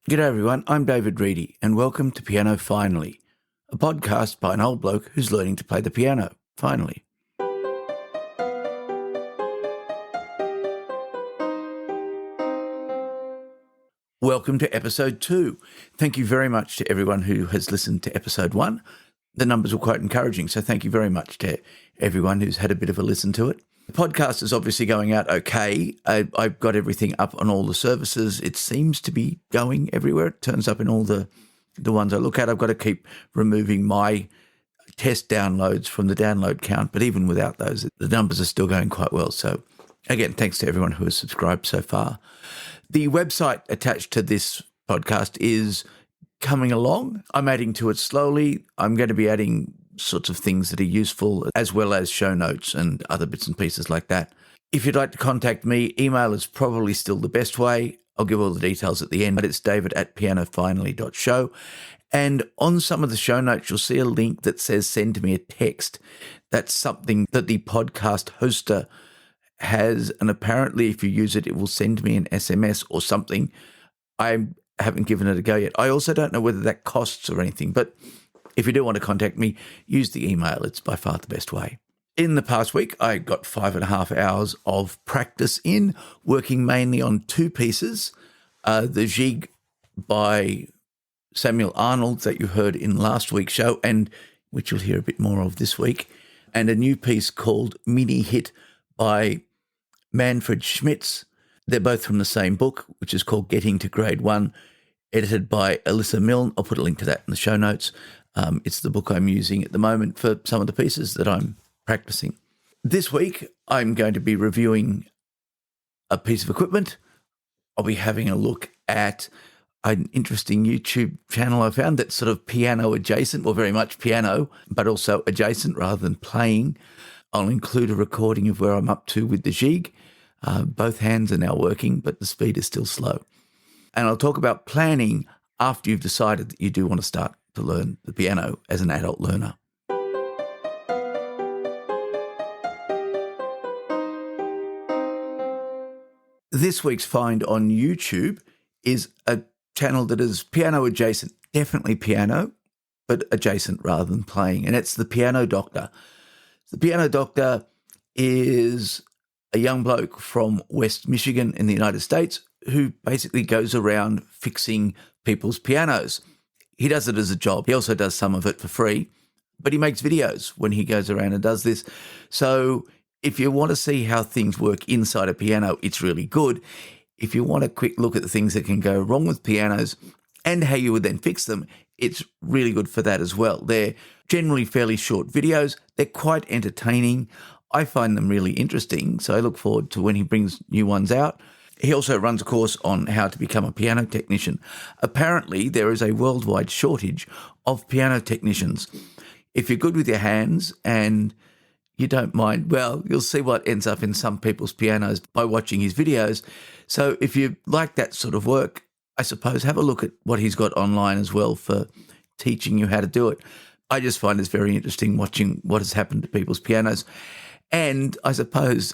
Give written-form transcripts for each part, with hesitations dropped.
G'day everyone, I'm David Reidy and welcome to Piano Finally, a podcast by an old bloke who's learning to play the piano, finally. Welcome to episode 2. Thank you very much to everyone who has listened to episode 1. The numbers were quite encouraging, so thank you very much to everyone who's had a bit of a listen to it. The podcast is obviously going out okay. I've got everything up on all the services. It seems to be going everywhere. It turns up in all the ones I look at. I've got to keep removing my test downloads from the download count, but even without those, the numbers are still going quite well. So again, thanks to everyone who has subscribed so far. The website attached to this podcast is coming along. I'm adding to it slowly. I'm going to be adding sorts of things that are useful, as well as show notes and other bits and pieces like that. If you'd like to contact me, email is probably still the best way. I'll give all the details at the end, but it's david@pianofinally.show. And on some of the show notes, you'll see a link that says send me a text. That's something that the podcast hoster has, and apparently if you use it, it will send me an SMS or something. I haven't given it a go yet. I also don't know whether that costs or anything, but if you do want to contact me, use the email. It's by far the best way. In the past week, I got 5.5 hours of practice in, working mainly on two pieces. The Gigue by Samuel Arnold that you heard in last week's show, and which you'll hear a bit more of this week, and a new piece called Mini Hit by Manfred Schmitz. They're both from the same book, which is called Getting to Grade 1, edited by Alyssa Milne. I'll put a link to that in the show notes. It's the book I'm using at the moment for some of the pieces that I'm practicing. This week, I'm going to be reviewing a piece of equipment. I'll be having a look at an interesting YouTube channel I found that's sort of piano adjacent, or very much piano, but also adjacent rather than playing. I'll include a recording of where I'm up to with the Gigue. Both hands are now working, but the speed is still slow. And I'll talk about planning after you've decided that you do want to start to learn the piano as an adult learner. This week's find on YouTube is a channel that is piano adjacent, definitely piano, but adjacent rather than playing, and it's the Piano Doctor. The Piano Doctor is a young bloke from West Michigan in the United States who basically goes around fixing people's pianos. He does it as a job. He also does some of it for free, but he makes videos when he goes around and does this. So if you want to see how things work inside a piano, it's really good. If you want a quick look at the things that can go wrong with pianos and how you would then fix them, it's really good for that as well. They're generally fairly short videos. They're quite entertaining. I find them really interesting, so I look forward to when he brings new ones out. He also runs a course on how to become a piano technician. Apparently, there is a worldwide shortage of piano technicians. If you're good with your hands and you don't mind, well, you'll see what ends up in some people's pianos by watching his videos. So if you like that sort of work, I suppose have a look at what he's got online as well for teaching you how to do it. I just find it's very interesting watching what has happened to people's pianos. And I suppose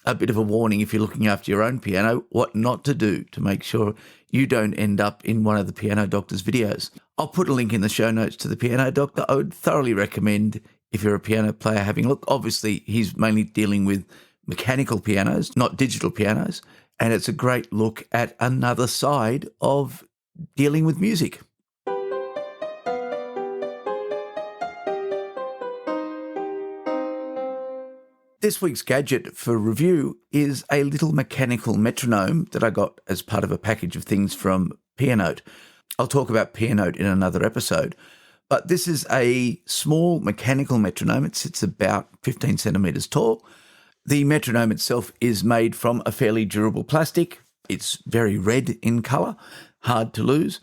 a bit of a warning if you're looking after your own piano, what not to do to make sure you don't end up in one of the Piano Doctor's videos. I'll put a link in the show notes to the Piano Doctor. I would thoroughly recommend, if you're a piano player, having a look. Obviously, he's mainly dealing with mechanical pianos, not digital pianos, and it's a great look at another side of dealing with music. This week's gadget for review is a little mechanical metronome that I got as part of a package of things from Pianote. I'll talk about Pianote in another episode, but this is a small mechanical metronome. It sits about 15 centimetres tall. The metronome itself is made from a fairly durable plastic. It's very red in colour, hard to lose,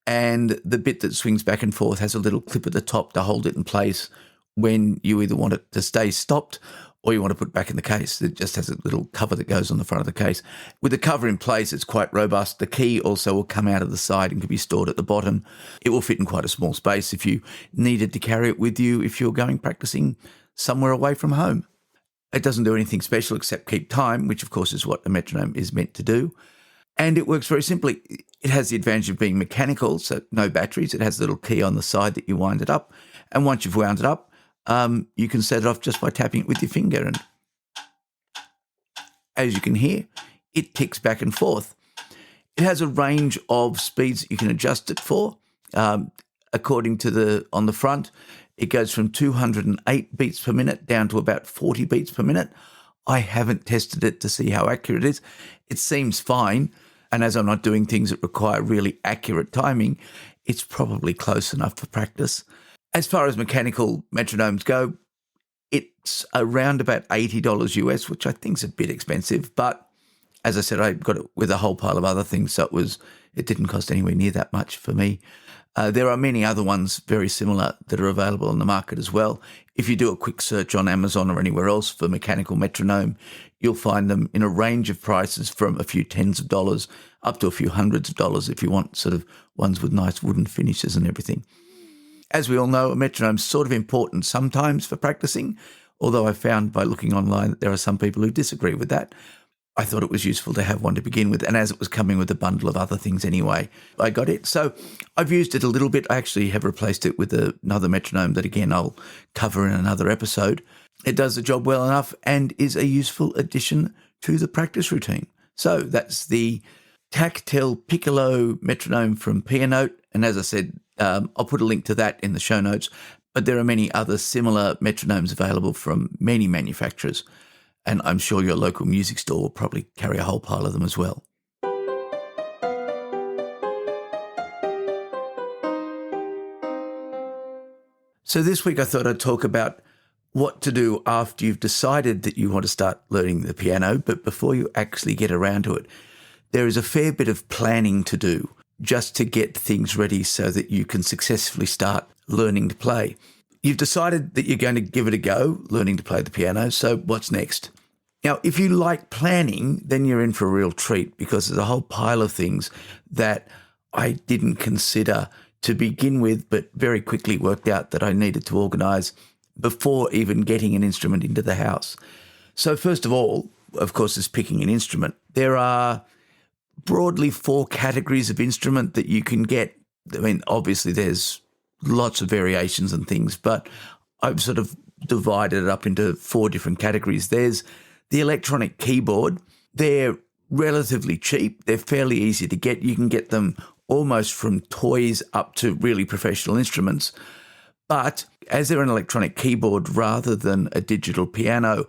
and the bit that swings back and forth has a little clip at the top to hold it in place when you either want it to stay stopped or you want to put it back in the case. It just has a little cover that goes on the front of the case. With the cover in place, it's quite robust. The key also will come out of the side and can be stored at the bottom. It will fit in quite a small space if you needed to carry it with you if you're going practicing somewhere away from home. It doesn't do anything special except keep time, which of course is what a metronome is meant to do. And it works very simply. It has the advantage of being mechanical, so no batteries. It has a little key on the side that you wind it up. And once you've wound it up, you can set it off just by tapping it with your finger. And as you can hear, it ticks back and forth. It has a range of speeds that you can adjust it for. According to on the front, it goes from 208 beats per minute down to about 40 beats per minute. I haven't tested it to see how accurate it is. It seems fine. And as I'm not doing things that require really accurate timing, it's probably close enough for practice. As far as mechanical metronomes go, it's around about $80 US, which I think is a bit expensive. But as I said, I got it with a whole pile of other things, so it didn't cost anywhere near that much for me. There are many other ones very similar that are available on the market as well. If you do a quick search on Amazon or anywhere else for mechanical metronome, you'll find them in a range of prices from a few tens of dollars up to a few hundreds of dollars if you want sort of ones with nice wooden finishes and everything. As we all know, a metronome's sort of important sometimes for practicing, although I found by looking online that there are some people who disagree with that. I thought it was useful to have one to begin with, and as it was coming with a bundle of other things anyway, I got it. So I've used it a little bit. I actually have replaced it with another metronome that, again, I'll cover in another episode. It does the job well enough and is a useful addition to the practice routine. So that's the Tactile Piccolo metronome from Pianote, and as I said, I'll put a link to that in the show notes, but there are many other similar metronomes available from many manufacturers. And I'm sure your local music store will probably carry a whole pile of them as well. So this week I thought I'd talk about what to do after you've decided that you want to start learning the piano, but before you actually get around to it. There is a fair bit of planning to do just to get things ready so that you can successfully start learning to play. You've decided that you're going to give it a go, learning to play the piano, so what's next? Now, if you like planning, then you're in for a real treat because there's a whole pile of things that I didn't consider to begin with, but very quickly worked out that I needed to organise before even getting an instrument into the house. So first of all, of course, is picking an instrument. There are broadly 4 categories of instrument that you can get. I mean, obviously there's lots of variations and things, but I've sort of divided it up into 4 different categories. There's the electronic keyboard. They're relatively cheap. They're fairly easy to get. You can get them almost from toys up to really professional instruments. But as they're an electronic keyboard rather than a digital piano,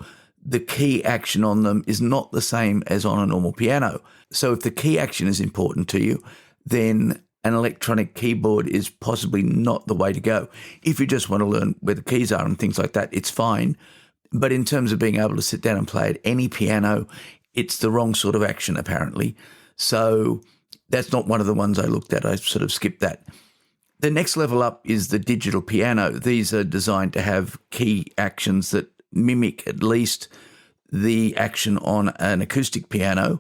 the key action on them is not the same as on a normal piano. So if the key action is important to you, then an electronic keyboard is possibly not the way to go. If you just want to learn where the keys are and things like that, it's fine. But in terms of being able to sit down and play at any piano, it's the wrong sort of action, apparently. So that's not one of the ones I looked at. I sort of skipped that. The next level up is the digital piano. These are designed to have key actions that mimic at least the action on an acoustic piano.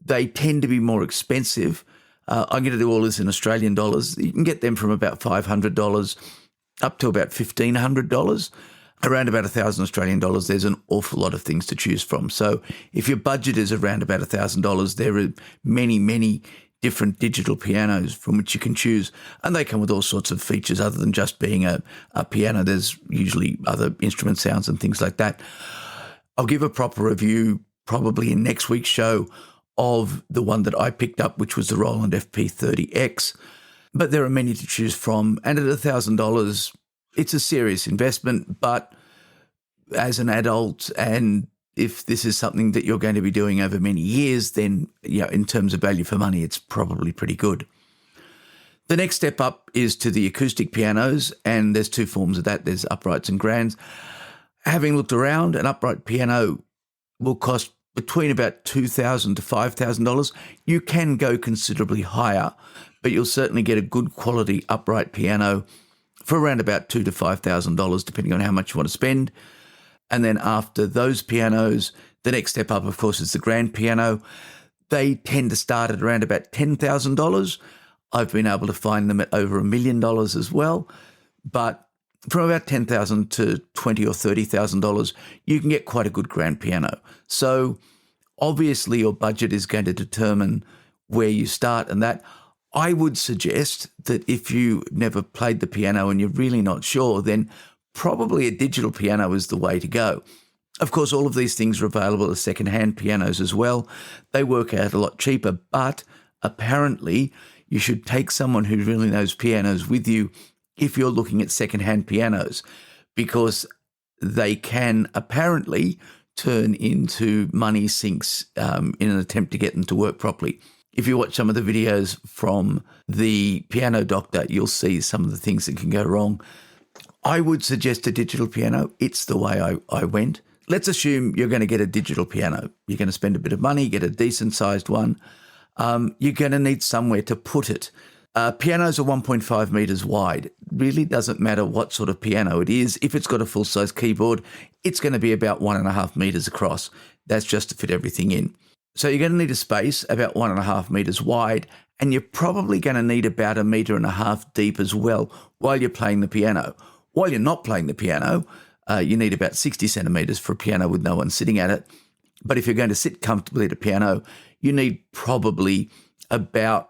They tend to be more expensive. I'm going to do all this in Australian dollars. You can get them from about $500 up to about $1,500. Around about 1,000 Australian dollars, there's an awful lot of things to choose from. So if your budget is around about $1,000, there are many, many different digital pianos from which you can choose. And they come with all sorts of features other than just being a piano. There's usually other instrument sounds and things like that. I'll give a proper review probably in next week's show of the one that I picked up, which was the Roland FP30X. But there are many to choose from. And at $1,000, it's a serious investment, but as an adult, and if this is something that you're going to be doing over many years, then in terms of value for money, it's probably pretty good. The next step up is to the acoustic pianos, and there's 2 forms of that. There's uprights and grands. Having looked around, an upright piano will cost between about $2,000 to $5,000. You can go considerably higher, but you'll certainly get a good quality upright piano for around about $2,000 to $5,000, depending on how much you want to spend. And then after those pianos, the next step up, of course, is the grand piano. They tend to start at around about $10,000. I've been able to find them at over $1 million as well. But from about $10,000 to $20,000 or $30,000, you can get quite a good grand piano. So obviously your budget is going to determine where you start and that. I would suggest that if you never played the piano and you're really not sure, then probably a digital piano is the way to go. Of course, all of these things are available as second-hand pianos as well. They work out a lot cheaper, but apparently you should take someone who really knows pianos with you if you're looking at second-hand pianos, because they can apparently turn into money sinks in an attempt to get them to work properly. If you watch some of the videos from the piano doctor, you'll see some of the things that can go wrong. I would suggest a digital piano. It's the way I went. Let's assume you're going to get a digital piano. You're going to spend a bit of money, get a decent-sized one. You're going to need somewhere to put it. Pianos are 1.5 metres wide. Really doesn't matter what sort of piano it is. If it's got a full-size keyboard, it's going to be about 1.5 metres across. That's just to fit everything in. So you're going to need a space about 1.5 metres wide, and you're probably going to need about 1.5 metres deep as well while you're playing the piano. While you're not playing the piano, you need about 60 centimetres for a piano with no one sitting at it. But if you're going to sit comfortably at a piano, you need probably about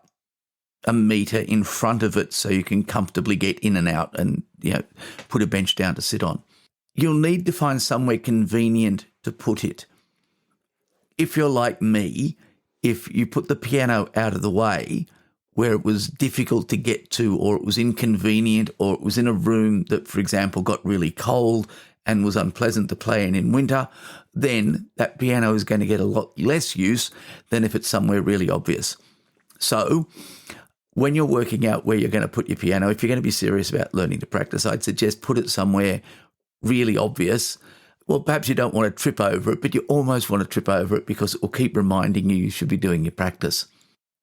1 metre in front of it so you can comfortably get in and out and, put a bench down to sit on. You'll need to find somewhere convenient to put it. If you're like me, if you put the piano out of the way where it was difficult to get to, or it was inconvenient, or it was in a room that, for example, got really cold and was unpleasant to play in winter, then that piano is going to get a lot less use than if it's somewhere really obvious. So when you're working out where you're going to put your piano, if you're going to be serious about learning to practice, I'd suggest put it somewhere really obvious. Well, perhaps you don't want to trip over it, but you almost want to trip over it because it will keep reminding you should be doing your practice.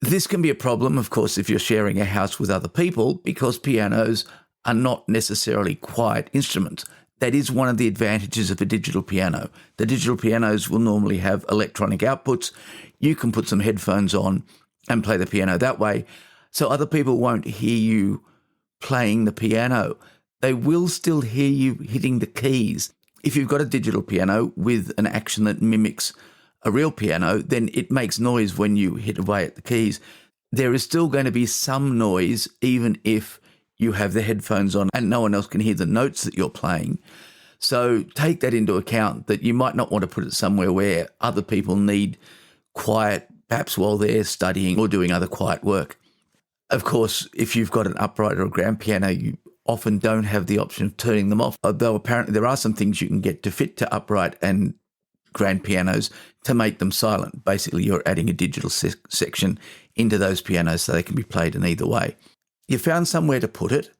This can be a problem, of course, if you're sharing a house with other people, because pianos are not necessarily quiet instruments. That is one of the advantages of a digital piano. The digital pianos will normally have electronic outputs. You can put some headphones on and play the piano that way, so other people won't hear you playing the piano. They will still hear you hitting the keys. If you've got a digital piano with an action that mimics a real piano, then it makes noise when you hit away at the keys. There is still going to be some noise even if you have the headphones on and no one else can hear the notes that you're playing. So take that into account, that you might not want to put it somewhere where other people need quiet, perhaps while they're studying or doing other quiet work. Of course, if you've got an upright or a grand piano, you often don't have the option of turning them off, although apparently there are some things you can get to fit to upright and grand pianos to make them silent. Basically, you're adding a digital section into those pianos so they can be played in either way. You found somewhere to put it.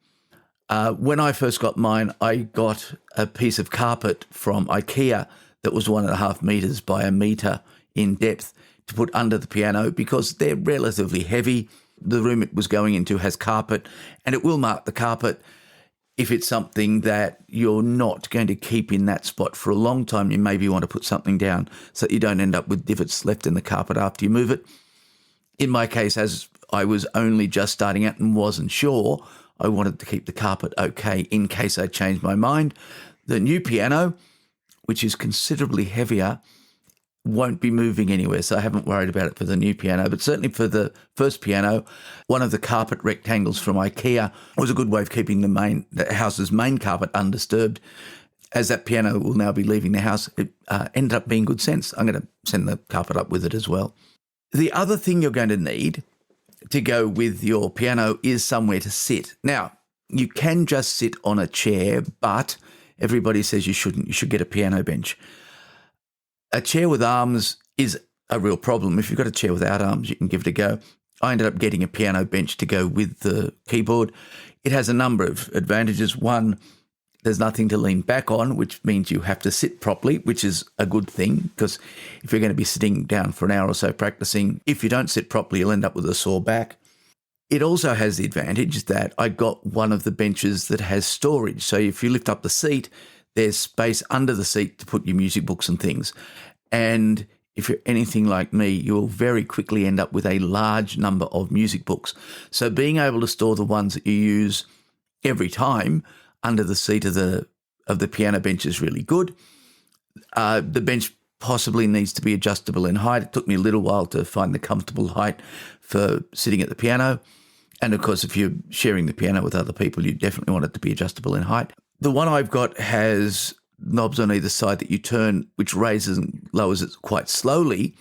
When I first got mine, I got a piece of carpet from IKEA that was 1.5 metres by 1 metre in depth to put under the piano because they're relatively heavy. The room it was going into has carpet, and it will mark the carpet. If it's something that you're not going to keep in that spot for a long time, you maybe want to put something down so that you don't end up with divots left in the carpet after you move it. In my case, as I was only just starting out and wasn't sure, I wanted to keep the carpet okay in case I changed my mind. The new piano, which is considerably heavier, won't be moving anywhere, so I haven't worried about it for the new piano. But certainly for the first piano, one of the carpet rectangles from IKEA was a good way of keeping the house's main carpet undisturbed. As that piano will now be leaving the house, it ended up being good sense. I'm going to send the carpet up with it as well. The other thing you're going to need to go with your piano is somewhere to sit. Now, you can just sit on a chair, but everybody says you shouldn't. You should get a piano bench. A chair with arms is a real problem. If you've got a chair without arms, you can give it a go. I ended up getting a piano bench to go with the keyboard. It has a number of advantages. One, there's nothing to lean back on, which means you have to sit properly, which is a good thing because if you're going to be sitting down for an hour or so practicing, if you don't sit properly, you'll end up with a sore back. It also has the advantage that I got one of the benches that has storage. So if you lift up the seat, there's space under the seat to put your music books and things. And if you're anything like me, you will very quickly end up with a large number of music books. So being able to store the ones that you use every time under the seat of the piano bench is really good. The bench possibly needs to be adjustable in height. It took me a little while to find the comfortable height for sitting at the piano. And of course, if you're sharing the piano with other people, you definitely want it to be adjustable in height. The one I've got has knobs on either side that you turn, which raises and lowers it quite slowly.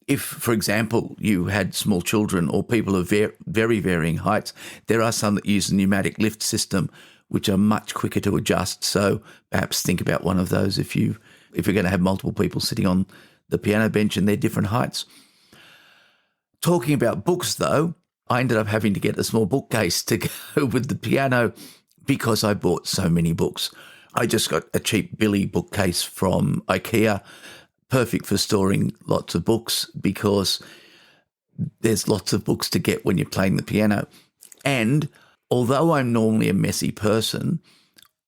If, for example, you had small children or people of very varying heights, there are some that use a pneumatic lift system, which are much quicker to adjust. So perhaps think about one of those if you're going to have multiple people sitting on the piano bench and they're different heights. Talking about books, though, I ended up having to get a small bookcase to go with the piano because I bought so many books. I just got a cheap Billy bookcase from IKEA, perfect for storing lots of books because there's lots of books to get when you're playing the piano. And although I'm normally a messy person,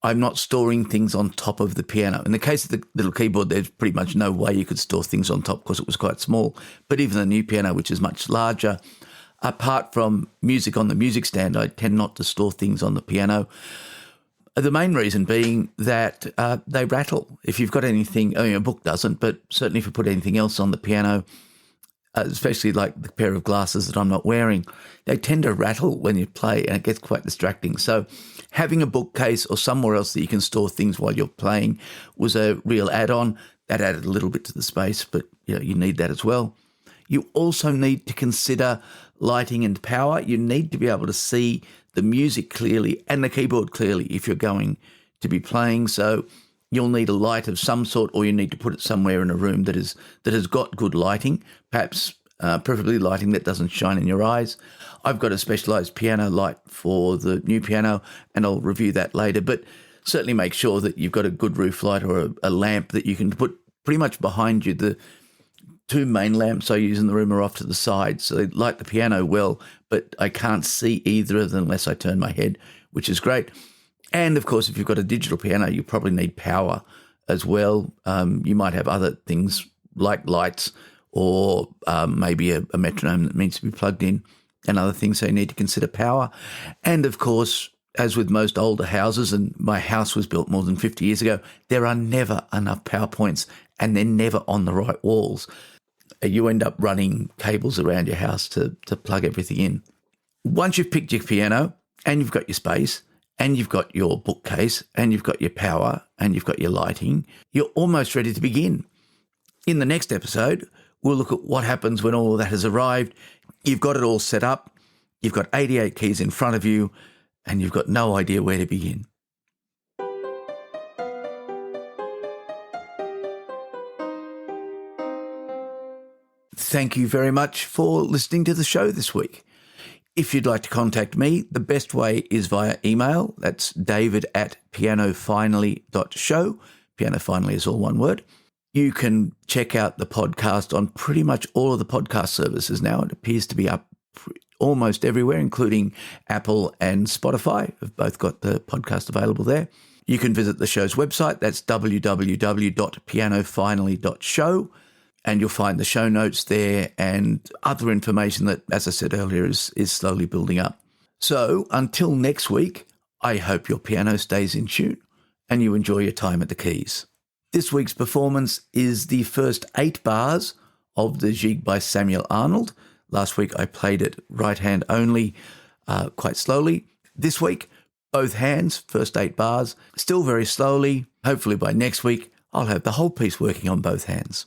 I'm not storing things on top of the piano. In the case of the little keyboard, there's pretty much no way you could store things on top because it was quite small. But even the new piano, which is much larger, apart from music on the music stand, I tend not to store things on the piano. The main reason being that they rattle. If you've got anything, I mean, a book doesn't, but certainly if you put anything else on the piano, especially like the pair of glasses that I'm not wearing, they tend to rattle when you play and it gets quite distracting. So having a bookcase or somewhere else that you can store things while you're playing was a real add-on. That added a little bit to the space, but you need that as well. You also need to consider lighting and power. You need to be able to see the music clearly and the keyboard clearly if you're going to be playing. So you'll need a light of some sort, or you need to put it somewhere in a room that has got good lighting, perhaps preferably lighting that doesn't shine in your eyes. I've got a specialised piano light for the new piano, and I'll review that later, but certainly make sure that you've got a good roof light or a lamp that you can put pretty much behind you. The two main lamps I use in the room are off to the side, so they light the piano well, but I can't see either of them unless I turn my head, which is great. And, of course, if you've got a digital piano, you probably need power as well. You might have other things like lights or maybe a metronome that needs to be plugged in and other things, so you need to consider power. And, of course, as with most older houses, and my house was built more than 50 years ago, there are never enough power points and they're never on the right walls. You end up running cables around your house to plug everything in. Once you've picked your piano and you've got your space and you've got your bookcase and you've got your power and you've got your lighting, you're almost ready to begin. In the next episode, we'll look at what happens when all of that has arrived. You've got it all set up, you've got 88 keys in front of you, and you've got no idea where to begin. Thank you very much for listening to the show this week. If you'd like to contact me, the best way is via email. That's david@pianofinally.show. Piano Finally is all one word. You can check out the podcast on pretty much all of the podcast services now. It appears to be up almost everywhere, including Apple and Spotify. We've both got the podcast available there. You can visit the show's website. That's www.pianofinally.show. And you'll find the show notes there and other information that, as I said earlier, is slowly building up. So until next week, I hope your piano stays in tune and you enjoy your time at the keys. This week's performance is the first 8 bars of the Gigue by Samuel Arnold. Last week I played it right hand only, quite slowly. This week, both hands, first 8 bars, still very slowly. Hopefully by next week, I'll have the whole piece working on both hands.